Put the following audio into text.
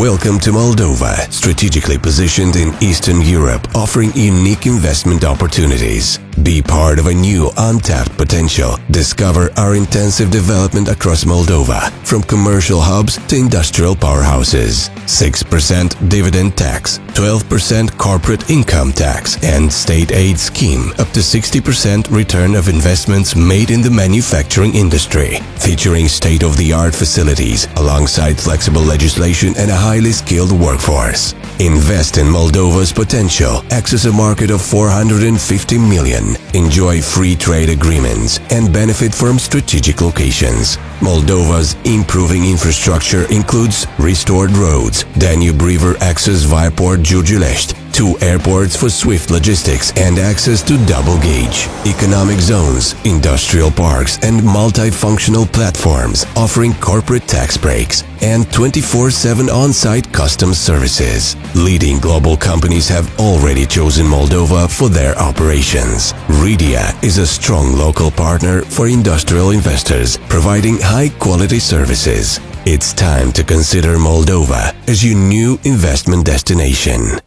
Welcome to Moldova, strategically positioned in Eastern Europe, offering unique investment opportunities. Be part of a new untapped potential. Discover our intensive development across Moldova, from commercial hubs to industrial powerhouses. 6% dividend tax, 12% corporate income tax, and state aid scheme, up to 60% return of investments made in the manufacturing industry, featuring state-of-the-art facilities alongside flexible legislation and a highly skilled workforce. Invest in Moldova's potential, access a market of 450 million, enjoy free trade agreements, and benefit from strategic locations. Moldova's improving infrastructure includes restored roads, Danube River access via Port Giurgiulești, 2 airports for swift logistics and access to double-gauge, economic zones, industrial parks, and multifunctional platforms offering corporate tax breaks, and 24/7 on-site customs services. Leading global companies have already chosen Moldova for their operations. Redia is a strong local partner for industrial investors, providing high-quality services. It's time to consider Moldova as your new investment destination.